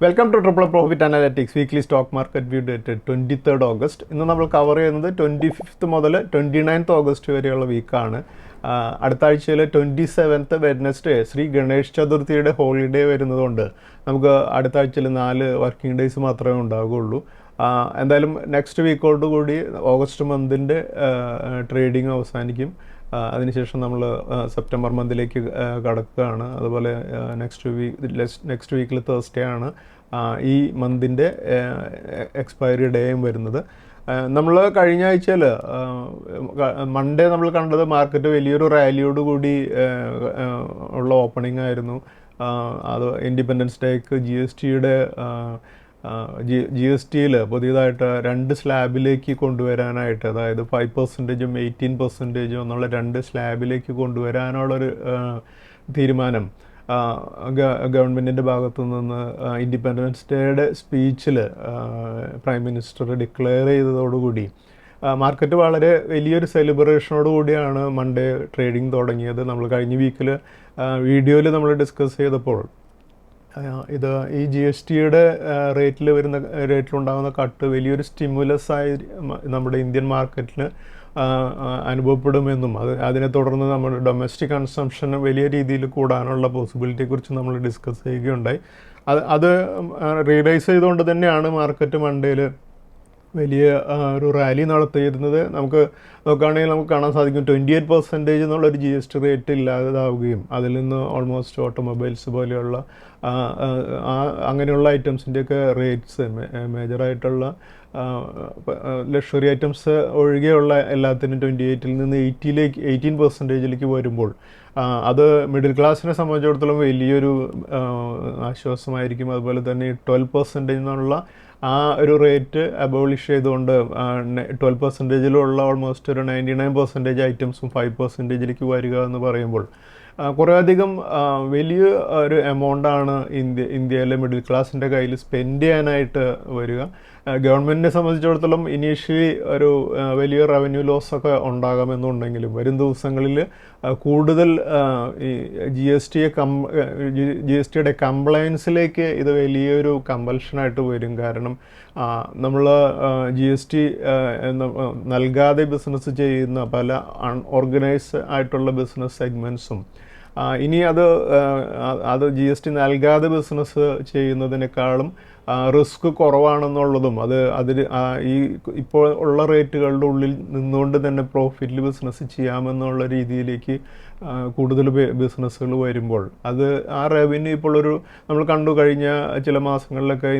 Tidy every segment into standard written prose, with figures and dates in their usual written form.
Welcome two triple profit analytics weekly stock market view date 23rd August. ഇന്ന് നമ്മൾ cover ചെയ്യുന്നത് 25th മുതൽ 29th August വരെയുള്ള വീക്കാണ്. അടുത്ത ആഴ്ചയിൽ 27th വെഡ്നസ്ഡേ ശ്രീ ഗണേഷ് ചതുർത്ഥിയുടെ ഹോളിഡേ വരുന്നതുകൊണ്ട് നമുക്ക് അടുത്ത ആഴ്ചയിൽ 4 വർക്കിംഗ് ഡേയ്സ് മാത്രമേ ഉണ്ടാവുകയുള്ളൂ. എന്തായാലും നെക്സ്റ്റ് വീക്കോടുകൂടി ഓഗസ്റ്റ് മന്തിൻ്റെ ട്രേഡിംഗ് അവസാനിക്കും. അതിനുശേഷം നമ്മൾ സെപ്റ്റംബർ മന്തിലേക്ക് കടക്കുകയാണ്. അതുപോലെ നെക്സ്റ്റ് വീക്കിൽ തേഴ്സ്ഡേ ആണ് ഈ മന്തിൻ്റെ എക്സ്പയറി ഡേയും വരുന്നത്. നമ്മൾ കഴിഞ്ഞ ആഴ്ചയിൽ മൺഡേ നമ്മൾ കണ്ടത് മാർക്കറ്റ് വലിയൊരു റാലിയോട് കൂടി ഉള്ള ഓപ്പണിംഗ് ആയിരുന്നു. അത് ഇൻഡിപെൻഡൻസ് ഡേക്ക് ജി എസ് ടിയിൽ പുതിയതായിട്ട് 2 സ്ലാബിലേക്ക് കൊണ്ടുവരാനായിട്ട്, അതായത് 5%ഉം 18%ഉം എന്നുള്ള 2 സ്ലാബിലേക്ക് കൊണ്ടുവരാനുള്ളൊരു തീരുമാനം ഗവൺമെൻറ്റിൻ്റെ ഭാഗത്തു നിന്ന് ഇൻഡിപെൻഡൻസ് ഡേയുടെ സ്പീച്ചിൽ പ്രൈം മിനിസ്റ്റർ ഡിക്ലെയർ ചെയ്തതോടുകൂടി മാർക്കറ്റ് വളരെ വലിയൊരു സെലിബ്രേഷനോട് കൂടിയാണ് മൺഡേ ട്രേഡിംഗ് തുടങ്ങിയത്. നമ്മൾ കഴിഞ്ഞ വീക്കിൽ വീഡിയോയിൽ നമ്മൾ ഡിസ്കസ് ചെയ്തപ്പോൾ ഇത് ഈ ജി എസ് ടിയുടെ റേറ്റിലുണ്ടാകുന്ന കട്ട് വലിയൊരു സ്റ്റിമുലസ് ആയി നമ്മുടെ ഇന്ത്യൻ മാർക്കറ്റിന് അനുഭവപ്പെടുമെന്നും അതിനെ തുടർന്ന് നമ്മുടെ ഡൊമസ്റ്റിക് കൺസംഷൻ വലിയ രീതിയിൽ കൂടാനുള്ള പോസിബിലിറ്റിയെക്കുറിച്ച് നമ്മൾ ഡിസ്കസ് ചെയ്യുകയുണ്ടായി. അത് റിയലൈസ് ചെയ്തുകൊണ്ട് തന്നെയാണ് മാർക്കറ്റ് മൺഡേയിൽ വലിയ ഒരു റാലി നടത്തിയിരുന്നത്. നമുക്ക് നോക്കുകയാണെങ്കിൽ നമുക്ക് കാണാൻ സാധിക്കും 28% എന്നുള്ളൊരു ജി എസ് ടി റേറ്റ് ഇല്ലാതാവുകയും അതിൽ നിന്ന് ഓൾമോസ്റ്റ് ഓട്ടോമൊബൈൽസ് പോലെയുള്ള അങ്ങനെയുള്ള ഐറ്റംസിൻ്റെയൊക്കെ റേറ്റ്സ് മേജറായിട്ടുള്ള ലക്ഷറി ഐറ്റംസ് ഒഴികെയുള്ള എല്ലാത്തിനും 28-ൽ നിന്ന് 18% വരുമ്പോൾ അത് മിഡിൽ ക്ലാസ്സിനെ സംബന്ധിച്ചിടത്തോളം വലിയൊരു ആശ്വാസമായിരിക്കും. അതുപോലെ തന്നെ 12% എന്നുള്ള ആ ഒരു റേറ്റ് അബോളിഷ് ചെയ്തുകൊണ്ട് 12%ലുള്ള ഓൾമോസ്റ്റ് ഒരു 99% ഐറ്റംസും 5%ലേക്ക് വരിക എന്ന് പറയുമ്പോൾ കുറേയധികം വലിയ ഒരു എമൗണ്ടാണ് ഇന്ത്യയിലെ മിഡിൽ ക്ലാസ്സിൻ്റെ കയ്യിൽ സ്പെൻഡ് ചെയ്യാനായിട്ട് വരിക. ഗവൺമെൻറ്റിനെ സംബന്ധിച്ചിടത്തോളം ഇനീഷ്യലി ഒരു വലിയ റവന്യൂ ലോസൊക്കെ ഉണ്ടാകാമെന്നുണ്ടെങ്കിലും വരും ദിവസങ്ങളിൽ കൂടുതൽ ഈ ജി എസ് ടിയുടെ കംപ്ലയൻസിലേക്ക് ഇത് വലിയൊരു കമ്പൽഷനായിട്ട് വരും. കാരണം നമ്മൾ ജി എസ് ടി നൽകാതെ ബിസിനസ് ചെയ്യുന്ന പല അൺഓർഗനൈസ്ഡ് ആയിട്ടുള്ള ബിസിനസ് സെഗ്മെൻറ്റ്സും ഇനി അത് ജി എസ് ടി നൽകാതെ ബിസിനസ് ചെയ്യുന്നതിനേക്കാളും റിസ്ക് കുറവാണെന്നുള്ളതും അതിൽ ഈ ഇപ്പോൾ ഉള്ള റേറ്റുകളുടെ ഉള്ളിൽ നിന്നുകൊണ്ട് തന്നെ പ്രോഫിറ്റിൽ ബിസിനസ് ചെയ്യാമെന്നുള്ള രീതിയിലേക്ക് കൂടുതൽ ബിസിനസ്സുകൾ വരുമ്പോൾ ആ റവന്യൂ ഇപ്പോൾ നമ്മൾ കണ്ടു കഴിഞ്ഞ ചില മാസങ്ങളിലൊക്കെ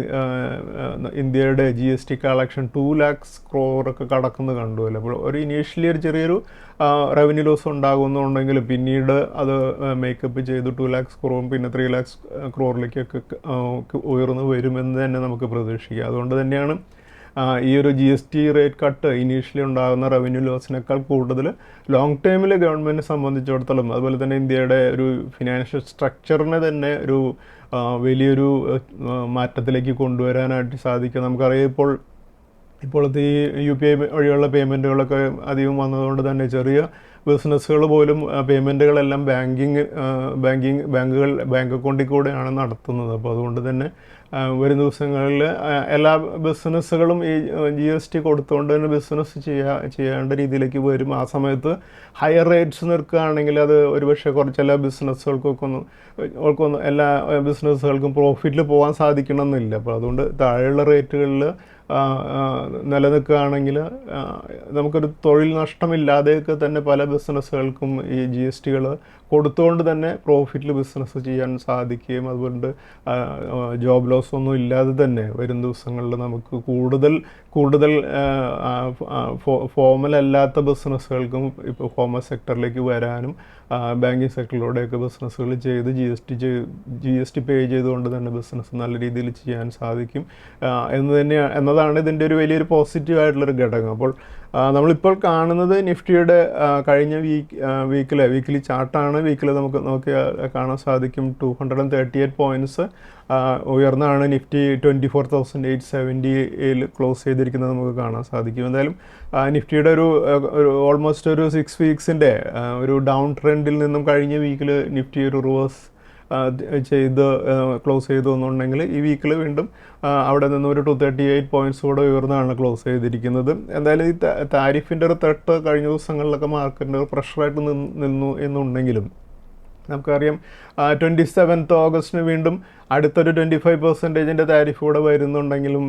ഇന്ത്യയുടെ G S T collection 2 lakhs crore കടക്കുന്നത് കണ്ടുവല്ലോ. അപ്പോൾ ഇനീഷ്യലി ഒരു ചെറിയൊരു റവന്യൂ ലോസ് ഉണ്ടാകുന്നുണ്ടെങ്കിലും പിന്നീട് അത് മേക്കപ്പ് ചെയ്ത് 2 lakhs crore പിന്നെ 3 lakhs crore ഉയർന്നു വരുമെന്ന് തന്നെ നമുക്ക് പ്രതീക്ഷിക്കാം. അതുകൊണ്ട് തന്നെയാണ് ഈ ഒരു G S T rate cut initially ഉണ്ടാകുന്ന റവന്യൂ ലോസിനേക്കാൾ കൂടുതൽ ലോങ് ടൈമിൽ ഗവൺമെൻറ്റിനെ സംബന്ധിച്ചിടത്തോളം, അതുപോലെ തന്നെ ഇന്ത്യയുടെ ഒരു ഫിനാൻഷ്യൽ സ്ട്രക്ചറിനെ തന്നെ ഒരു വലിയൊരു മാറ്റത്തിലേക്ക് കൊണ്ടുവരാനായിട്ട് സാധിക്കും. നമുക്കറിയാം ഇപ്പോഴത്തെ ഈ UPI വഴിയുള്ള പേയ്മെൻറ്റുകളൊക്കെ അധികം വന്നതുകൊണ്ട് തന്നെ ചെറിയ ബിസിനസ്സുകൾ പോലും പേയ്മെൻറ്റുകളെല്ലാം ബാങ്ക് അക്കൗണ്ടിൽ കൂടെയാണ് നടത്തുന്നത്. അപ്പോൾ അതുകൊണ്ട് തന്നെ വരും ദിവസങ്ങളിൽ എല്ലാ ബിസിനസ്സുകളും ഈ ജി എസ് ടി കൊടുത്തുകൊണ്ട് തന്നെ ബിസിനസ് ചെയ്യേണ്ട രീതിയിലേക്ക് വരും. ആ സമയത്ത് ഹയർ റേറ്റ്സ് നിൽക്കുകയാണെങ്കിൽ അത് ഒരുപക്ഷെ എല്ലാ ബിസിനസ്സുകൾക്കൊന്നും എല്ലാ ബിസിനസ്സുകൾക്കും പ്രോഫിറ്റിൽ പോകാൻ സാധിക്കണമെന്നില്ല. അപ്പോൾ അതുകൊണ്ട് താഴെയുള്ള റേറ്റുകളിൽ നിലനിൽക്കുകയാണെങ്കിൽ നമുക്കൊരു തൊഴിൽ നഷ്ടമില്ലാതെയൊക്കെ തന്നെ പല ബിസിനസ്സുകൾക്കും ഈ ജി എസ് ടികൾ കൊടുത്തുകൊണ്ട് തന്നെ പ്രോഫിറ്റിൽ ബിസിനസ് ചെയ്യാൻ സാധിക്കുകയും അതുകൊണ്ട് ജോബ് ലോസ് ഒന്നും ഇല്ലാതെ തന്നെ വരും ദിവസങ്ങളിൽ നമുക്ക് കൂടുതൽ ഫോമൽ അല്ലാത്ത ബിസിനസ്സുകൾക്കും ഇപ്പോൾ ഫോമൽ സെക്ടറിലേക്ക് വരാനും ബാങ്കിങ് സെക്ടറിലൂടെയൊക്കെ ബിസിനസ്സുകൾ ചെയ്ത് ജി എസ് ടി പേ ചെയ്തുകൊണ്ട് തന്നെ ബിസിനസ് നല്ല രീതിയിൽ ചെയ്യാൻ സാധിക്കും എന്നതാണ് ഇതിൻ്റെ ഒരു വലിയൊരു പോസിറ്റീവായിട്ടുള്ളൊരു ഘടകം. അപ്പോൾ നമ്മളിപ്പോൾ കാണുന്നത് നിഫ്റ്റിയുടെ കഴിഞ്ഞ വീക്കിലി ചാർട്ടാണ്. വീക്കിൽ നമുക്ക് കാണാൻ സാധിക്കും 238 പോയിൻറ്റ്സ് ഉയർന്നാണ് നിഫ്റ്റി 24,870 ക്ലോസ് ചെയ്തിരിക്കുന്നത് നമുക്ക് കാണാൻ സാധിക്കും. എന്തായാലും നിഫ്റ്റിയുടെ ഒരു ഓൾമോസ്റ്റ് ഒരു 6 വീക്സിൻ്റെ ഒരു ഡൗൺ ട്രെൻഡിൽ നിന്നും കഴിഞ്ഞ വീക്കിൽ നിഫ്റ്റി ഒരു റിവേഴ്സ് ചെയ്ത് ക്ലോസ് ചെയ്തു എന്നുണ്ടെങ്കിൽ ഈ വീക്കിൽ വീണ്ടും അവിടെ നിന്ന് ഒരു 238 പോയിൻറ്റ്സ് കൂടെ ഉയർന്നാണ് ക്ലോസ് ചെയ്തിരിക്കുന്നത്. എന്തായാലും ഈ താരിഫിൻ്റെ ഒരു ത്രെട്ട് കഴിഞ്ഞ ദിവസങ്ങളിലൊക്കെ മാർക്കറ്റിൻ്റെ ഒരു പ്രഷറായിട്ട് നിന്നു എന്നുണ്ടെങ്കിലും നമുക്കറിയാം 27 ഓഗസ്റ്റിന് വീണ്ടും അടുത്തൊരു 25% താരിഫ് കൂടെ വരുന്നുണ്ടെങ്കിലും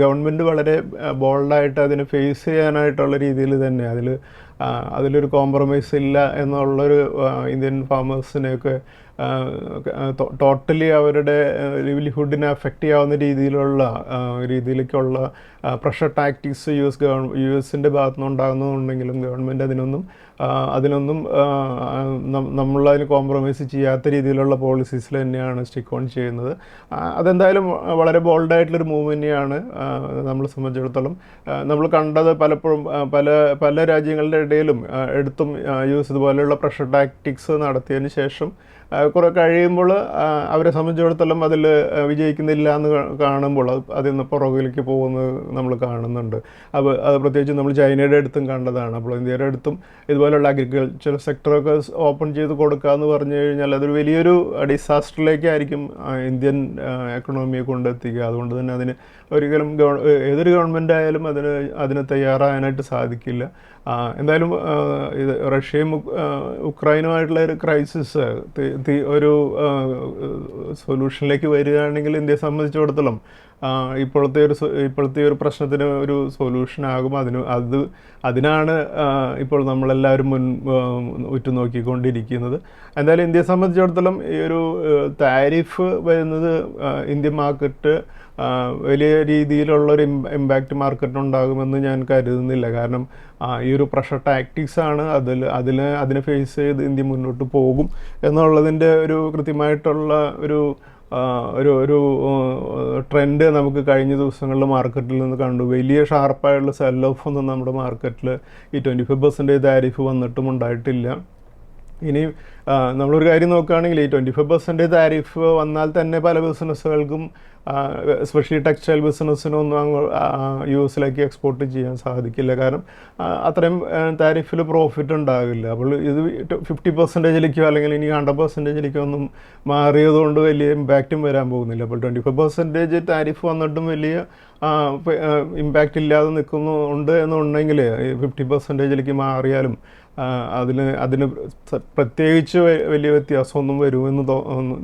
ഗവൺമെൻറ് വളരെ ബോൾഡായിട്ട് അതിനെ ഫേസ് ചെയ്യാനായിട്ടുള്ള രീതിയിൽ തന്നെ അതിലൊരു കോംപ്രമൈസ് ഇല്ല എന്നുള്ളൊരു ഇന്ത്യൻ ഫാമേഴ്സിനെയൊക്കെ ടോട്ടലി അവരുടെ ലിവ്ലിഹുഡിനെ അഫക്റ്റ് ചെയ്യാവുന്ന രീതിയിലേക്കുള്ള പ്രഷർ ടാക്ടിക്സ് യു എസിൻ്റെ ഭാഗത്തുനിന്ന് ഉണ്ടാകുന്നുണ്ടെങ്കിലും ഗവൺമെൻറ് അതിനൊന്നും നമ്മളതിന് കോംപ്രമൈസ് ചെയ്യാത്ത രീതിയിലുള്ള പോളിസീസിൽ തന്നെയാണ് സ്റ്റിക്ക് ഓൺ ചെയ്യുന്നത്. അതെന്തായാലും വളരെ ബോൾഡായിട്ടുള്ളൊരു മൂവ് തന്നെയാണ് നമ്മളെ സംബന്ധിച്ചിടത്തോളം. നമ്മൾ കണ്ടത് പലപ്പോഴും പല രാജ്യങ്ങളുടെ ഇടയിലും എടുത്തും യു എസ് ഇതുപോലെയുള്ള പ്രഷർ ടാക്ടിക്സ് നടത്തിയതിന് ശേഷം കുറെ കഴിയുമ്പോൾ അവരെ സംബന്ധിച്ചിടത്തോളം അതിൽ വിജയിക്കുന്നില്ല എന്ന് കാണുമ്പോൾ അതിൽ നിന്ന് പുറകിലേക്ക് പോകുന്നത് നമ്മൾ കാണുന്നുണ്ട്. അത് പ്രത്യേകിച്ച് നമ്മൾ ചൈനയുടെ അടുത്തും കണ്ടതാണ്. അപ്പോൾ ഇന്ത്യയുടെ അടുത്തും ഇതുപോലെയുള്ള അഗ്രികൾച്ചർ സെക്ടറൊക്കെ ഓപ്പൺ ചെയ്ത് കൊടുക്കുക എന്ന് പറഞ്ഞു കഴിഞ്ഞാൽ അതൊരു വലിയൊരു ഡിസാസ്റ്ററിലേക്കായിരിക്കും ഇന്ത്യൻ എക്കണോമിയെ കൊണ്ടെത്തിക്കുക. അതുകൊണ്ട് തന്നെ അതിന് ഒരിക്കലും ഏതൊരു ഗവൺമെൻറ് ആയാലും അതിന് തയ്യാറാകാനായിട്ട് സാധിക്കില്ല. എന്തായാലും ഇത് റഷ്യയും ഉക്രൈനുമായിട്ടുള്ള ഒരു ക്രൈസിസ് ഒരു സൊല്യൂഷനിലേക്ക് വരികയാണെങ്കിൽ ഇന്ത്യയെ സംബന്ധിച്ചിടത്തോളം ഇപ്പോഴത്തെ ഒരു പ്രശ്നത്തിന് ഒരു സൊല്യൂഷനാകും. അതിനാണ് ഇപ്പോൾ നമ്മളെല്ലാവരും ഉറ്റുനോക്കിക്കൊണ്ടിരിക്കുന്നത്. എന്തായാലും ഇന്ത്യയെ സംബന്ധിച്ചിടത്തോളം ഈ ഒരു താരിഫ് വരുന്നത് ഇന്ത്യൻ മാർക്കറ്റ് വലിയ രീതിയിലുള്ളൊരു ഇമ്പാക്റ്റ് മാർക്കറ്റിനുണ്ടാകുമെന്ന് ഞാൻ കരുതുന്നില്ല. കാരണം ഈ ഒരു പ്രഷർ ടാക്ടിക്സ് ആണ് അതിനെ ഫേസ് ചെയ്ത് ഇന്ത്യ മുന്നോട്ട് പോകും എന്നുള്ളതിൻ്റെ ഒരു കൃത്യമായിട്ടുള്ള ഒരു ട്രെൻഡ് നമുക്ക് കഴിഞ്ഞ ദിവസങ്ങളിൽ മാർക്കറ്റിൽ നിന്ന് കണ്ടു. വലിയ ഷാർപ്പായുള്ള സെൽ ഓഫ് ഒന്നും നമ്മുടെ മാർക്കറ്റിൽ ഈ 25% താരിഫ് വന്നിട്ടും ഉണ്ടായിട്ടില്ല. ഇനി നമ്മളൊരു കാര്യം നോക്കുകയാണെങ്കിൽ ഈ 25% താരിഫ് വന്നാൽ തന്നെ പല ബിസിനസ്സുകൾക്കും എസ്പെഷ്യലി ടെക്സ്റ്റൈൽ ബിസിനസ്സിനൊന്നും യു എസിലേക്ക് എക്സ്പോർട്ട് ചെയ്യാൻ സാധിക്കില്ല. കാരണം അത്രയും താരിഫിൽ പ്രോഫിറ്റ് ഉണ്ടാകില്ല. അപ്പോൾ ഇത് 50%-ലേക്കോ അല്ലെങ്കിൽ ഇനി 100%-ലേക്കോ ഒന്നും മാറിയതുകൊണ്ട് വലിയ ഇമ്പാക്റ്റും വരാൻ പോകുന്നില്ല. അപ്പോൾ 25% താരിഫ് വന്നിട്ടും വലിയ ഇമ്പാക്റ്റ് ഇല്ലാതെ നിൽക്കുന്നുണ്ട് എന്നുണ്ടെങ്കിൽ 50%-ലേക്ക് മാറിയാലും അതിന് പ്രത്യേകിച്ച് വലിയ വ്യത്യാസമൊന്നും വരുമെന്ന്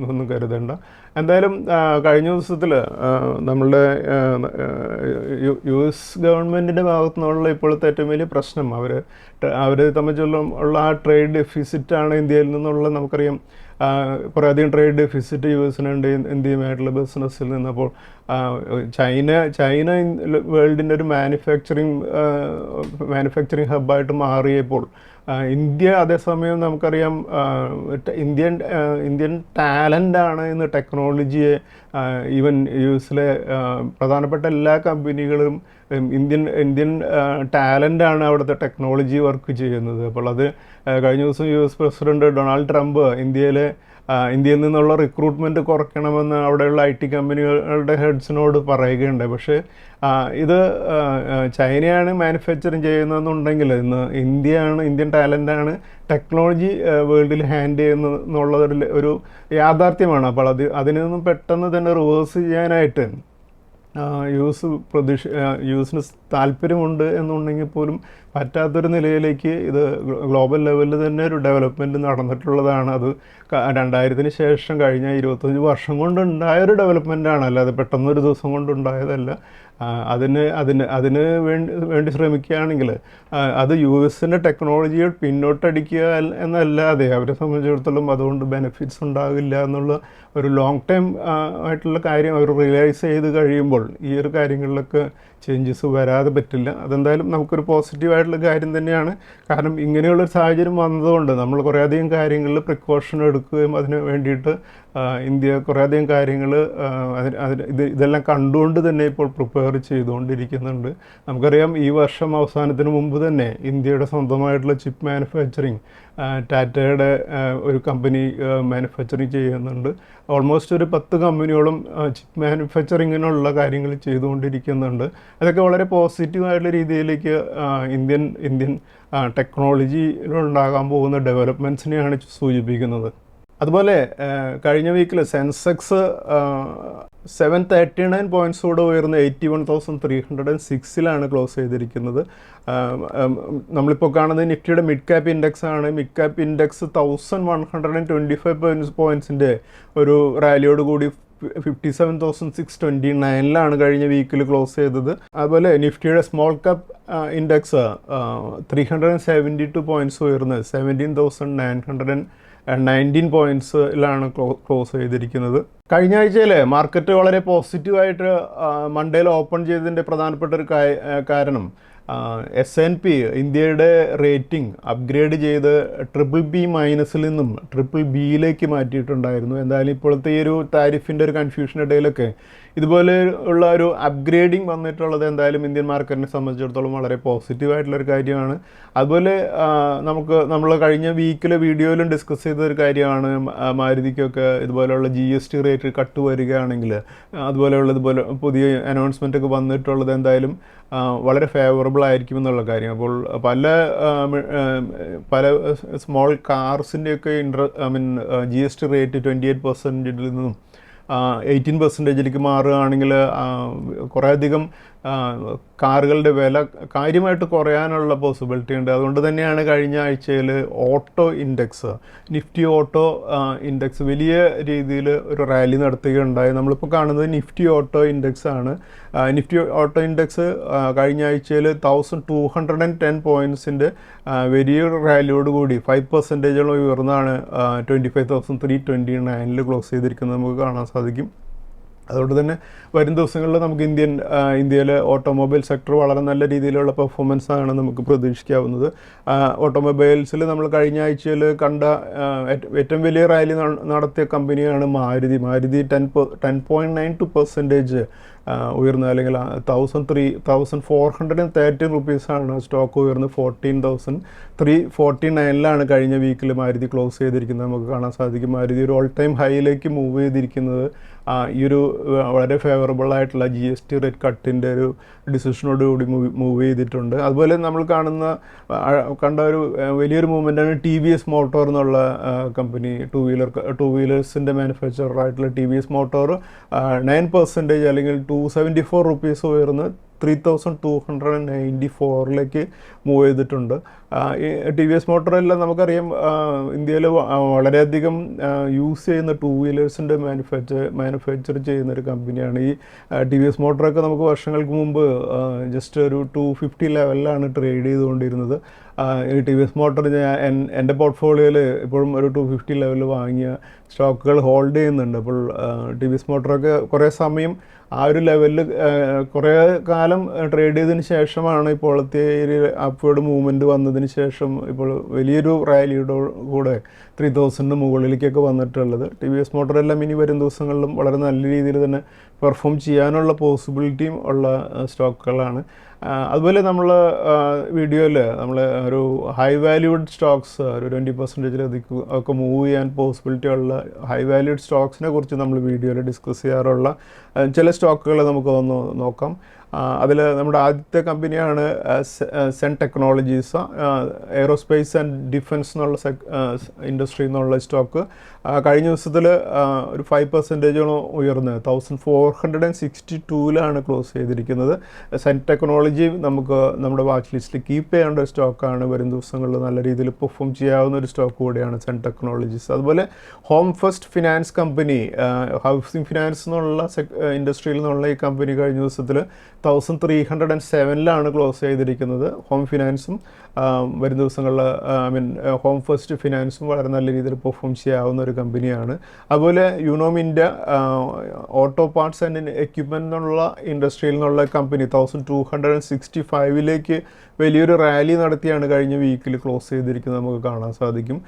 ഒന്നും കരുതേണ്ട. എന്തായാലും കഴിഞ്ഞ ദിവസത്തിൽ നമ്മളുടെ യു എസ് ഗവൺമെൻറ്റിൻ്റെ ഭാഗത്തു നിന്നുള്ള ഇപ്പോഴത്തെ ഏറ്റവും വലിയ പ്രശ്നം അവരെ സംബന്ധിച്ചുള്ള ആ ട്രേഡ് ഡെഫിസിറ്റാണ് ഇന്ത്യയിൽ നിന്നുള്ള നമുക്കറിയാം. കുറേയധികം ട്രേഡ് ഡെഫിസിറ്റ് യു എസിനുണ്ട് ഇന്ത്യയുമായിട്ടുള്ള ബിസിനസ്സിൽ നിന്ന്. അപ്പോൾ ചൈന വേൾഡിൻ്റെ ഒരു മാനുഫാക്ചറിങ് ഹബ്ബായിട്ട് മാറിയപ്പോൾ ഇന്ത്യ അതേസമയം നമുക്കറിയാം ഇന്ത്യൻ ടാലൻ്റാണ് ഇന്ന് ടെക്നോളജിയെ ഈവൻ യു എസിലെ പ്രധാനപ്പെട്ട എല്ലാ കമ്പനികളും ഇന്ത്യൻ ടാലൻ്റാണ് അവിടുത്തെ ടെക്നോളജി വർക്ക് ചെയ്യുന്നത്. അപ്പോൾ അത് കഴിഞ്ഞ ദിവസം U S president Donald Trump ഇന്ത്യയിൽ നിന്നുള്ള റിക്രൂട്ട്മെൻറ്റ് കുറയ്ക്കണമെന്ന് അവിടെയുള്ള IT കമ്പനികളുടെ ഹെഡ്സിനോട് പറയുകയുണ്ടായി. പക്ഷേ ഇത് ചൈനയാണ് മാനുഫാക്ചറിങ് ചെയ്യുന്നതെന്നുണ്ടെങ്കിൽ ഇന്ന് ഇന്ത്യൻ ടാലൻ്റാണ് ടെക്നോളജി വേൾഡിൽ ഹാൻഡ് ചെയ്യുന്നതെന്നുള്ളതൊരു ഒരു യാഥാർത്ഥ്യമാണ്. അപ്പോൾ അതിൽ നിന്നും പെട്ടെന്ന് തന്നെ റിവേഴ്സ് ചെയ്യാനായിട്ട് യു എസിന് താല്പര്യമുണ്ട് എന്നുണ്ടെങ്കിൽ പോലും പറ്റാത്തൊരു നിലയിലേക്ക് ഇത് ഗ്ലോബൽ ലെവലിൽ തന്നെ ഒരു ഡെവലപ്മെൻറ്റ് നടന്നിട്ടുള്ളതാണ്. അത് 2000-ന് ശേഷം കഴിഞ്ഞ 25 വർഷം കൊണ്ടുണ്ടായൊരു ഡെവലപ്മെൻറ്റാണ്, അല്ലാതെ പെട്ടെന്നൊരു ദിവസം കൊണ്ടുണ്ടായതല്ല. അതിന് വേണ്ടി ശ്രമിക്കുകയാണെങ്കിൽ അത് യു എസിൻ്റെ ടെക്നോളജിയെ പിന്നോട്ടടിക്കുക എന്നല്ലാതെ അവരെ സംബന്ധിച്ചിടത്തോളം അതുകൊണ്ട് ബെനിഫിറ്റ്സ് ഉണ്ടാകില്ല എന്നുള്ള ഒരു ലോങ് ടൈം ആയിട്ടുള്ള കാര്യം അവർ റിയലൈസ് ചെയ്ത് കഴിയുമ്പോൾ ഈ ഒരു കാര്യങ്ങളിലൊക്കെ ചേഞ്ചസ് വരാതെ പറ്റില്ല. അതെന്തായാലും നമുക്കൊരു പോസിറ്റീവായിട്ടുള്ള കാര്യം തന്നെയാണ്. കാരണം ഇങ്ങനെയുള്ളൊരു സാഹചര്യം വന്നതുകൊണ്ട് നമ്മൾ കുറേയധികം കാര്യങ്ങളിൽ പ്രിക്കോഷൻ എടുക്കുകയും അതിന് വേണ്ടിയിട്ട് ഇന്ത്യ കുറേയധികം കാര്യങ്ങൾ ഇതെല്ലാം കണ്ടുകൊണ്ട് തന്നെ ഇപ്പോൾ പ്രിപ്പയർ ചെയ്തുകൊണ്ടിരിക്കുന്നുണ്ട്. നമുക്കറിയാം ഈ വർഷം അവസാനത്തിന് മുമ്പ് തന്നെ ഇന്ത്യയുടെ സ്വന്തമായിട്ടുള്ള ചിപ്പ് മാനുഫാക്ചറിങ് ടാറ്റയുടെ ഒരു കമ്പനി മാനുഫാക്ചറിങ് ചെയ്യുന്നുണ്ട്. ഓൾമോസ്റ്റ് ഒരു 10 കമ്പനിയോളം ചിപ്പ് മാനുഫാക്ചറിങ്ങിനുള്ള കാര്യങ്ങൾ ചെയ്തുകൊണ്ടിരിക്കുന്നുണ്ട്. അതൊക്കെ വളരെ പോസിറ്റീവായിട്ടുള്ള രീതിയിലേക്ക് ഇന്ത്യൻ ടെക്നോളജിയിലുണ്ടാകാൻ പോകുന്ന ഡെവലപ്മെൻറ്റ്സിനെയാണ് സൂചിപ്പിക്കുന്നത്. അതുപോലെ കഴിഞ്ഞ വീക്കിൽ സെൻസെക്സ് 739 പോയിൻറ്റ്സോടെ ഉയർന്ന് 81,306 ക്ലോസ് ചെയ്തിരിക്കുന്നത്. നമ്മളിപ്പോൾ കാണുന്നത് നിഫ്റ്റിയുടെ മിഡ് ക്യാപ്പ് ഇൻഡെക്സ് ആണ്. മിഡ് ക്യാപ്പ് ഇൻഡെക്സ് 1125 പോയിൻറ്റ്സിൻ്റെ ഒരു റാലിയോട് കൂടി 57,629 കഴിഞ്ഞ വീക്കിൽ ക്ലോസ് ചെയ്തത്. അതുപോലെ നിഫ്റ്റിയുടെ സ്മോൾ ക്യാപ്പ് ഇൻഡെക്സ് 372 പോയിൻറ്റ്സ് ഉയർന്ന് 17,919 പോയിൻറ്റ്സിലാണ് ക്ലോസ് ചെയ്തിരിക്കുന്നത്. കഴിഞ്ഞ ആഴ്ചയിൽ മാർക്കറ്റ് വളരെ പോസിറ്റീവായിട്ട് മൺഡേയിൽ ഓപ്പൺ ചെയ്തതിൻ്റെ പ്രധാനപ്പെട്ട ഒരു കാരണം S&P ഇന്ത്യയുടെ റേറ്റിംഗ് അപ്ഗ്രേഡ് ചെയ്ത് BBB- നിന്നും BBBയിലേക്ക് മാറ്റിയിട്ടുണ്ടായിരുന്നു. എന്തായാലും ഇപ്പോഴത്തെ ഈ ഒരു താരിഫിൻ്റെ ഒരു കൺഫ്യൂഷനിടയിലൊക്കെ ഇതുപോലെ ഉള്ള ഒരു അപ്ഗ്രേഡിങ് വന്നിട്ടുള്ളത് എന്തായാലും ഇന്ത്യൻ മാർക്കറ്റിനെ സംബന്ധിച്ചിടത്തോളം വളരെ പോസിറ്റീവായിട്ടുള്ളൊരു കാര്യമാണ്. അതുപോലെ നമ്മൾ കഴിഞ്ഞ വീക്കിലെ വീഡിയോയിലും ഡിസ്കസ് ചെയ്തൊരു കാര്യമാണ് മാരുതിക്കൊക്കെ ഇതുപോലെയുള്ള GST റേറ്റ് കട്ട് വരികയാണെങ്കിൽ ഇതുപോലെ പുതിയ അനൗൺസ്മെൻ്റ് ഒക്കെ വന്നിട്ടുള്ളത് എന്തായാലും വളരെ ഫേവറബിൾ ആയിരിക്കും എന്നുള്ള കാര്യം. അപ്പോൾ പല സ്മോൾ കാർസിൻ്റെയൊക്കെ GST റേറ്റ് 28% നിന്നും 18% മാറുകയാണെങ്കിൽ കുറേയധികം കാറുകളുടെ വില കാര്യമായിട്ട് കുറയാനുള്ള പോസിബിലിറ്റി ഉണ്ട്. അതുകൊണ്ട് തന്നെയാണ് കഴിഞ്ഞ ആഴ്ചയിൽ auto index Nifty auto index വലിയ രീതിയിൽ ഒരു റാലി നടത്തുകയുണ്ടായി. നമ്മളിപ്പോൾ കാണുന്നത് നിഫ്റ്റി ഓട്ടോ ഇൻഡെക്സ് ആണ്. നിഫ്റ്റി ഓട്ടോ ഇൻഡെക്സ് കഴിഞ്ഞ ആഴ്ചയിൽ 1210 പോയിൻറ്റ്സിൻ്റെ വലിയൊരു റാലിയോടുകൂടി 5% ഉയർന്നാണ് 25,329 ക്ലോസ് ചെയ്തിരിക്കുന്നത് നമുക്ക് കാണാൻ സാധിക്കും. അതുകൊണ്ട് തന്നെ വരും ദിവസങ്ങളിൽ നമുക്ക് ഇന്ത്യയിലെ ഓട്ടോമൊബൈൽ സെക്ടർ വളരെ നല്ല രീതിയിലുള്ള പെർഫോമൻസ് ആണ് നമുക്ക് പ്രതീക്ഷിക്കാവുന്നത്. ഓട്ടോമൊബൈൽസിൽ നമ്മൾ കഴിഞ്ഞ ആഴ്ചയിൽ കണ്ട ഏറ്റവും വലിയ റാലി നടത്തിയ കമ്പനിയാണ് മാരുതി. 10.92% ഉയർന്ന, അല്ലെങ്കിൽ 1,413 റുപ്പീസാണ് സ്റ്റോക്ക് ഉയർന്ന് 14,349 കഴിഞ്ഞ വീക്കിൽ മാരുതി ക്ലോസ് ചെയ്തിരിക്കുന്നത് നമുക്ക് കാണാൻ സാധിക്കും. മാരുതി ഒരു ഓൾ ടൈം ഹൈയിലേക്ക് മൂവ് ചെയ്തിരിക്കുന്നത് ഈ ഒരു വളരെ ഫേവറബിൾ ആയിട്ടുള്ള GST റേറ്റ് കട്ടിൻ്റെ ഒരു ഡിസിഷനോടുകൂടി മൂവ് ചെയ്തിട്ടുണ്ട്. അതുപോലെ നമ്മൾ കണ്ട ഒരു വലിയൊരു മൂവ്മെൻറ്റാണ് TVS മോട്ടോർ എന്നുള്ള കമ്പനി. ടു വീലേഴ്സിൻ്റെ മാനുഫാക്ചറായിട്ടുള്ള TVS മോട്ടോർ 9% അല്ലെങ്കിൽ 274 റുപ്പീസ് ഉയർന്ന് 3,294 മൂവ് ചെയ്തിട്ടുണ്ട്. ഈ TVS മോട്ടോറെല്ലാം നമുക്കറിയാം ഇന്ത്യയിൽ വളരെയധികം യൂസ് ചെയ്യുന്ന ടു വീലേഴ്സിൻ്റെ മാനുഫാക്ചർ ചെയ്യുന്നൊരു കമ്പനിയാണ്. ഈ TVS മോട്ടറൊക്കെ നമുക്ക് വർഷങ്ങൾക്ക് മുമ്പ് ജസ്റ്റ് ഒരു 250 ലെവലിലാണ് ട്രേഡ് ചെയ്തുകൊണ്ടിരുന്നത്. ഈ TVS മോട്ടർ എൻ്റെ പോർട്ട്ഫോളിയോയിൽ ഇപ്പോഴും ഒരു 250 ലെവലിൽ വാങ്ങിയ സ്റ്റോക്കുകൾ ഹോൾഡ് ചെയ്യുന്നുണ്ട്. അപ്പോൾ TVS മോട്ടറൊക്കെ കുറേ സമയം ആ ഒരു ലെവലിൽ കുറേ കാലം ട്രേഡ് ചെയ്തതിന് ശേഷമാണ് ഇപ്പോഴത്തെ ഒരു അപ്വേർഡ് മൂവ്മെൻറ്റ് വന്നതിന് ശേഷം ഇപ്പോൾ വലിയൊരു റാലിയുടെ കൂടെ 3,000 മുകളിലേക്കൊക്കെ വന്നിട്ടുള്ളത്. TVS മോട്ടറെല്ലാം ഇനി വരും ദിവസങ്ങളിലും വളരെ നല്ല രീതിയിൽ തന്നെ പെർഫോം ചെയ്യാനുള്ള പോസിബിലിറ്റിയും ഉള്ള സ്റ്റോക്കുകളാണ്. അതുപോലെ നമ്മൾ വീഡിയോയിൽ നമ്മൾ ഒരു ഹൈ വാല്യൂഡ് സ്റ്റോക്സ് ഒരു 20% ഒക്കെ മൂവ് ചെയ്യാൻ പോസിബിലിറ്റി ഉള്ള ഹൈ വാല്യൂഡ് സ്റ്റോക്സിനെ കുറിച്ച് നമ്മൾ വീഡിയോയിൽ ഡിസ്കസ് ചെയ്യാറുള്ള ചില സ്റ്റോക്കുകൾ നമുക്ക് ഒന്ന് നോക്കാം. അതിൽ നമ്മുടെ ആദ്യത്തെ കമ്പനിയാണ് Zen Technologies. Aerospace and defence എന്നുള്ള ഇൻഡസ്ട്രി എന്നുള്ള സ്റ്റോക്ക് കഴിഞ്ഞ ദിവസത്തിൽ ഒരു 5% ഉയർന്ന് 1,462 ക്ലോസ് ചെയ്തിരിക്കുന്നത്. സെൻ ടെക്നോളജി നമുക്ക് നമ്മുടെ വാച്ച് ലിസ്റ്റിൽ കീപ്പ് ചെയ്യേണ്ട ഒരു സ്റ്റോക്കാണ്. വരും ദിവസങ്ങളിൽ നല്ല രീതിയിൽ പെർഫോം ചെയ്യാവുന്ന ഒരു സ്റ്റോക്ക് കൂടിയാണ് സെൻ ടെക്നോളജീസ്. അതുപോലെ home first finance company, housing finance എന്നുള്ള ഇൻഡസ്ട്രിയിൽ നിന്നുള്ള ഈ കമ്പനി കഴിഞ്ഞ ദിവസത്തിൽ 1,307 ക്ലോസ് ചെയ്തിരിക്കുന്നത്. ഹോം ഫിനാൻസും വരും ദിവസങ്ങളിൽ ഹോം ഫസ്റ്റ് ഫിനാൻസും വളരെ നല്ല രീതിയിൽ പെർഫോം ചെയ്യാവുന്ന ഒരു കമ്പനിയാണ്. അതുപോലെ യൂണോമിൻ്റെ ഓട്ടോ പാർട്സ് ആൻഡ് എക്യുപ്മെൻ്റ് എന്നുള്ള ഇൻഡസ്ട്രിയിൽ നിന്നുള്ള കമ്പനി 1,265 വലിയൊരു റാലി നടത്തിയാണ് കഴിഞ്ഞ വീക്കിൽ ക്ലോസ് ചെയ്തിരിക്കുന്നത് നമുക്ക് കാണാൻ സാധിക്കും.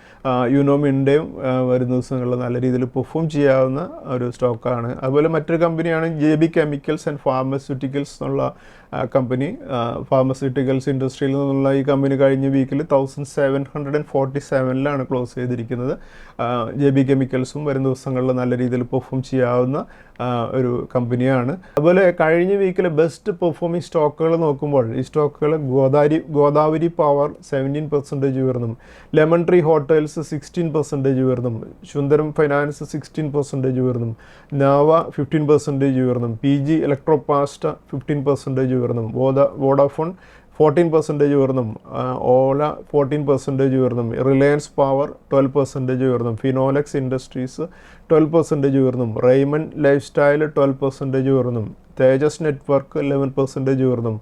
യൂണോമിൻ്റെയും വരും ദിവസങ്ങളിൽ നല്ല രീതിയിൽ പെർഫോം ചെയ്യാവുന്ന ഒരു സ്റ്റോക്കാണ്. അതുപോലെ മറ്റൊരു കമ്പനിയാണ് JB കെമിക്കൽസ് ആൻഡ് ഫാർമസ്യൂട്ടിക്കൽസ് എന്നുള്ള കമ്പനി, ഫാർമസ്യൂട്ടിക്കൽസ് ഇൻഡസ്ട്രിയിൽ നിന്നുള്ള ഈ കമ്പനി കഴിഞ്ഞ വീക്കിൽ 1747 ക്ലോസ് ചെയ്തിരിക്കുന്നത്. JB കെമിക്കൽസും വരും ദിവസങ്ങളിൽ നല്ല രീതിയിൽ പെർഫോം ചെയ്യാവുന്ന ഒരു കമ്പനിയാണ്. അതുപോലെ കഴിഞ്ഞ വീക്കിലെ ബെസ്റ്റ് പെർഫോമിംഗ് സ്റ്റോക്കുകൾ നോക്കുമ്പോൾ ഈ സ്റ്റോക്കുകൾ ഗോദാവരി പവർ 17% ഉയർന്നും, ലെമൺ ട്രീ ഹോട്ടൽസ് 16% ഉയർന്നും, സുന്ദരം ഫൈനാൻസ് 16% ഉയർന്നും, നാവ 15% ഉയർന്നും, PG ഇലക്ട്രോപാസ്റ്റ 15% ഉയർന്നും, വോഡാഫോൺ 14% ഉയർന്നും, ഓല 14% ഉയർന്നും, റിലയൻസ് പവർ 12% ഉയർന്നും, ഫിനോലെക്സ് ഇൻഡസ്ട്രീസ് 12% ഉയർന്നും, റെയ്മൻ ലൈഫ് സ്റ്റൈൽ 12% ഉയർന്നും, തേജസ് നെറ്റ്വർക്ക് 11% ഉയർന്നും,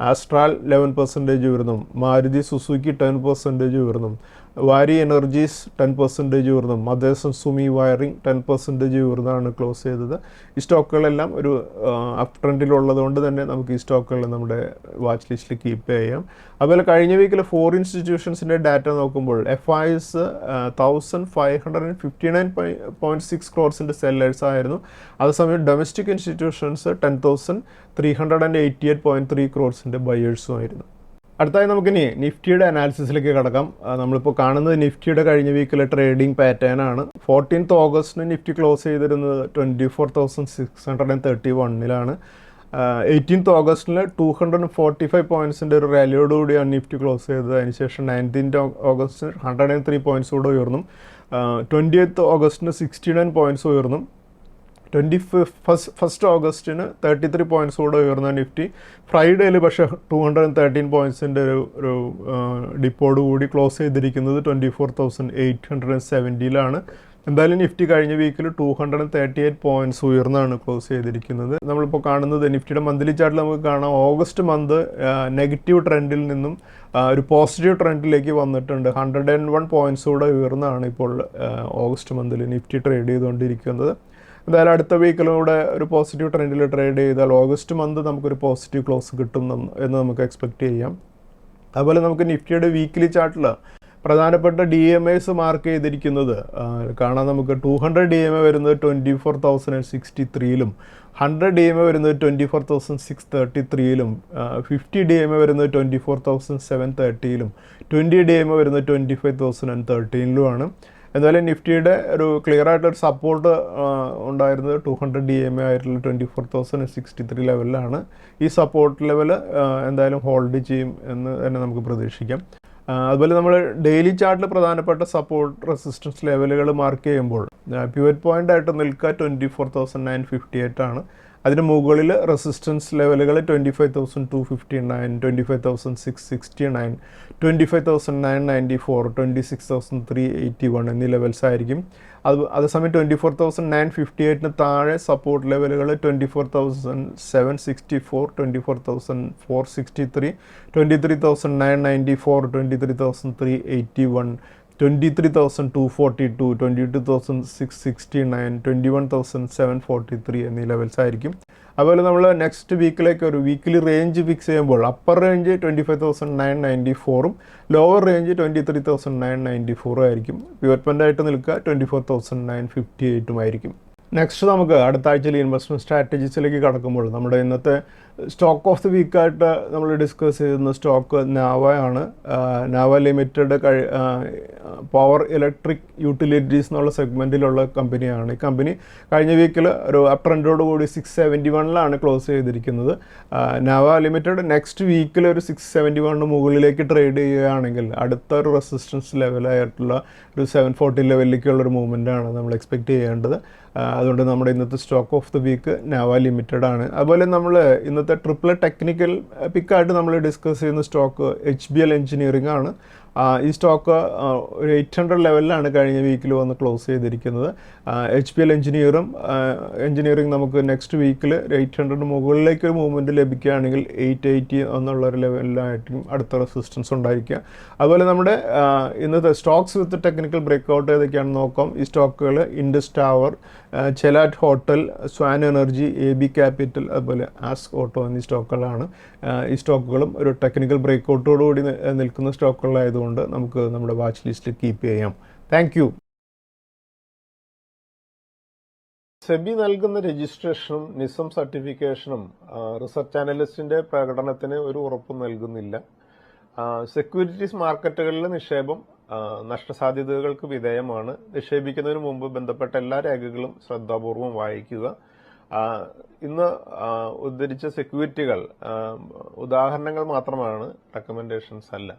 ആസ്ട്രാൽ 11% ഉയർന്നും, മാരുതി സുസുക്കി 10% ഉയർന്നും, വാരി എനർജീസ് 10% ഉയർന്നും, മദേഴ്സൺ സുമി വയറിംഗ് 10% ഉയർന്നാണ് ക്ലോസ് ചെയ്തത്. ഈ സ്റ്റോക്കുകളെല്ലാം ഒരു അപ് ട്രെൻഡിലുള്ളതുകൊണ്ട് തന്നെ നമുക്ക് ഈ സ്റ്റോക്കുകൾ നമ്മുടെ വാച്ച് ലിസ്റ്റിൽ കീപ്പ് ചെയ്യാം. അതുപോലെ കഴിഞ്ഞ വീക്കിൽ 4 ഇൻസ്റ്റിറ്റ്യൂഷൻസിൻ്റെ ഡാറ്റ നോക്കുമ്പോൾ FIs 1559.6 ക്രോർസിൻ്റെ സെല്ലേഴ്സ് ആയിരുന്നു. അതേസമയം ഡൊമസ്റ്റിക് ഇൻസ്റ്റിറ്റ്യൂഷൻസ് 10,388.3 ക്രോർസിൻ്റെ ബയേഴ്സും ആയിരുന്നു. അടുത്തായി നമുക്കിനി നിഫ്റ്റിയുടെ അനാലിസിസിലേക്ക് കിടക്കാം. നമ്മളിപ്പോൾ കാണുന്നത് നിഫ്റ്റിയുടെ കഴിഞ്ഞ വീക്കിലെ ട്രേഡിംഗ് പാറ്റേൺ ആണ്. 14th ഓഗസ്റ്റിന് നിഫ്റ്റി ക്ലോസ് ചെയ്തിരുന്നത് 24,631 18th ഓഗസ്റ്റിൽ 245 പോയിൻറ്റ്സിൻ്റെ ഒരു റാലിയോടുകൂടിയാണ് നിഫ്റ്റി ക്ലോസ് ചെയ്തത്. അതിനുശേഷം 19th ഓഗസ്റ്റിന് 103 പോയിൻറ്റ്സ് കൂടെ ഉയർന്നു. 20th ഓഗസ്റ്റിന് 69 പോയിൻറ്റ്സ് ഉയർന്നു. 21st ഓഗസ്റ്റിന് 33 പോയിൻറ്റ്സ് കൂടെ ഉയർന്ന നിഫ്റ്റി ഫ്രൈഡേയിൽ പക്ഷേ 213 പോയിൻറ്റ്സിൻ്റെ ഒരു ഡിപ്പോട് കൂടി ക്ലോസ് ചെയ്തിരിക്കുന്നത് 24,870 എന്തായാലും നിഫ്റ്റി കഴിഞ്ഞ വീക്കിൽ 238 പോയിൻറ്റ്സ് ഉയർന്നാണ് ക്ലോസ് ചെയ്തിരിക്കുന്നത്. നമ്മളിപ്പോൾ കാണുന്നത് നിഫ്റ്റിയുടെ മന്ത്ലി ചാർട്ടിൽ നമുക്ക് കാണാം, ഓഗസ്റ്റ് മന്ത് നെഗറ്റീവ് ട്രെൻഡിൽ നിന്നും ഒരു പോസിറ്റീവ് ട്രെൻഡിലേക്ക് വന്നിട്ടുണ്ട്. 101 പോയിൻറ്റ്സ് കൂടെ ഉയർന്നാണ് ഇപ്പോൾ ഓഗസ്റ്റ് മന്തിൽ നിഫ്റ്റി ട്രേഡ് ചെയ്തുകൊണ്ടിരിക്കുന്നത്. എന്തായാലും അടുത്ത വീക്കിലൂടെ ഒരു പോസിറ്റീവ് ട്രെൻഡിൽ ട്രേഡ് ചെയ്താൽ ഓഗസ്റ്റ് മന്ത് നമുക്കൊരു പോസിറ്റീവ് ക്ലോസ് കിട്ടും എന്ന് നമുക്ക് എക്സ്പെക്റ്റ് ചെയ്യാം. അതുപോലെ നമുക്ക് നിഫ്റ്റിയുടെ വീക്കിലി ചാർട്ടിൽ പ്രധാനപ്പെട്ട DMAs മാർക്ക് ചെയ്തിരിക്കുന്നത് കാണാൻ നമുക്ക് 200 DMA വരുന്നത് 24,063 100 DMA വരുന്നത് 24,633 50 DMA വരുന്നത് 24,730 20 DMA വരുന്നത് 25,013 എന്തായാലും നിഫ്റ്റിയുടെ ഒരു ക്ലിയർ ആയിട്ടൊരു സപ്പോർട്ട് ഉണ്ടായിരുന്നത് 200 DMA ആയിട്ടുള്ള 24,063 ലെവലിലാണ്. ഈ സപ്പോർട്ട് ലെവൽ എന്തായാലും ഹോൾഡ് ചെയ്യും എന്ന് തന്നെ നമുക്ക് പ്രതീക്ഷിക്കാം. അതുപോലെ നമ്മൾ ഡെയിലി ചാർട്ടിൽ പ്രധാനപ്പെട്ട സപ്പോർട്ട് റെസിസ്റ്റൻസ് ലെവലുകൾ മാർക്ക് ചെയ്യുമ്പോൾ പിവറ്റ് പോയിൻ്റ് ആയിട്ട് നിൽക്കുക 24,958 അതിന് മുകളിൽ റെസിസ്റ്റൻസ് ലെവലുകൾ 25,259 25,669 25,994 26,381 എന്നീ ലെവൽസ് ആയിരിക്കും. അതേസമയം 24,958 താഴെ സപ്പോർട്ട് ലെവലുകൾ 24,764 24,463 23,994 23,381 23,242 22,669 21,743 എന്നീ ലെവൽസ് ആയിരിക്കും. അതുപോലെ നമ്മൾ നെക്സ്റ്റ് വീക്കിലേക്ക് ഒരു വീക്കിലി റേഞ്ച് ഫിക്സ് ചെയ്യുമ്പോൾ അപ്പർ റേഞ്ച് 25,994 ലോവർ റേഞ്ച് 23,994 ആയിരിക്കും. പിവറ്റ് പോയിൻ്റ് ആയിട്ട് നിൽക്കുക 24,958 ആയിരിക്കും. നെക്സ്റ്റ് നമുക്ക് അടുത്ത ആഴ്ചയിൽ ഇൻവെസ്റ്റ്മെൻറ്റ് സ്ട്രാറ്റജീസിലേക്ക് കടക്കുമ്പോൾ നമ്മുടെ ഇന്നത്തെ സ്റ്റോക്ക് ഓഫ് ദി വീക്കായിട്ട് നമ്മൾ ഡിസ്കസ് ചെയ്യുന്ന സ്റ്റോക്ക് നാവയാണ്. Nava limited power electric utilities എന്നുള്ള സെഗ്മെൻറ്റിലുള്ള കമ്പനിയാണ്. ഈ കമ്പനി കഴിഞ്ഞ വീക്കിൽ ഒരു അപ് ട്രെൻഡോട് കൂടി 671 ക്ലോസ് ചെയ്തിരിക്കുന്നത്. നാവ ലിമിറ്റഡ് നെക്സ്റ്റ് വീക്കിൽ ഒരു 671 മുകളിലേക്ക് ട്രേഡ് ചെയ്യുകയാണെങ്കിൽ അടുത്ത ഒരു റെസിസ്റ്റൻസ് ലെവലായിട്ടുള്ള ഒരു 740 ലെവലിലേക്കുള്ളൊരു മൂവ്മെൻറ്റാണ് നമ്മൾ എക്സ്പെക്റ്റ് ചെയ്യേണ്ടത്. അതുകൊണ്ട് നമ്മുടെ ഇന്നത്തെ stock of the week Nava limited ആണ്. അതുപോലെ നമ്മൾ ഇന്നത്തെ ട്രിപ്പിൾ ടെക്നിക്കൽ പിക്കായിട്ട് നമ്മൾ ഡിസ്കസ് ചെയ്യുന്ന സ്റ്റോക്ക് HBL എഞ്ചിനീയറിംഗ് ആണ്. ഈ സ്റ്റോക്ക് ഒരു 800 ലെവലിലാണ് കഴിഞ്ഞ വീക്കിൽ വന്ന് ക്ലോസ് ചെയ്തിരിക്കുന്നത്. HBL എഞ്ചിനീയറിംഗ് നമുക്ക് നെക്സ്റ്റ് വീക്കിൽ 800 മുകളിലേക്ക് ഒരു മൂവ്മെൻറ്റ് ലഭിക്കുകയാണെങ്കിൽ 880 എന്നുള്ളൊരു ലെവലിലായിരിക്കും അടുത്ത റെസിസ്റ്റൻസ് ഉണ്ടായിരിക്കുക. അതുപോലെ നമ്മുടെ ഇന്നത്തെ സ്റ്റോക്സ് വിത്ത് ടെക്നിക്കൽ ബ്രേക്ക്ഔട്ട് ഏതൊക്കെയാണെന്ന് നോക്കാം. ഈ സ്റ്റോക്കുകൾ Indus tower, chalet hotel, swan energy, AB capital, അതുപോലെ ആസ്ക് ഓട്ടോ എന്നീ സ്റ്റോക്കുകളാണ്. ഈ സ്റ്റോക്കുകളും ഒരു ടെക്നിക്കൽ ബ്രേക്ക്ഔട്ടോടുകൂടി നിൽക്കുന്ന സ്റ്റോക്കുകളായതുകൊണ്ട് നമുക്ക് നമ്മുടെ വാച്ച് ലിസ്റ്റിൽ കീപ്പ് ചെയ്യാം. Thank you. സെബി നൽകുന്ന രജിസ്ട്രേഷനും നിസം സർട്ടിഫിക്കേഷനും റിസർച്ച് അനലിസ്റ്റിന്റെ പ്രകടനത്തിന് ഒരു ഉറപ്പും നൽകുന്നില്ല. സെക്യൂരിറ്റീസ് മാർക്കറ്റുകളിലെ നിക്ഷേപം നഷ്ടസാധ്യതകൾക്ക് വിധേയമാണ്. നിക്ഷേപിക്കുന്നതിന് മുമ്പ് ബന്ധപ്പെട്ട എല്ലാ രേഖകളും ശ്രദ്ധാപൂർവം വായിക്കുക. ഇന്ന് ഉദ്ധരിച്ച സെക്യൂരിറ്റികൾ ഉദാഹരണങ്ങൾ മാത്രമാണ്, റെക്കമെൻഡേഷൻസ് അല്ല.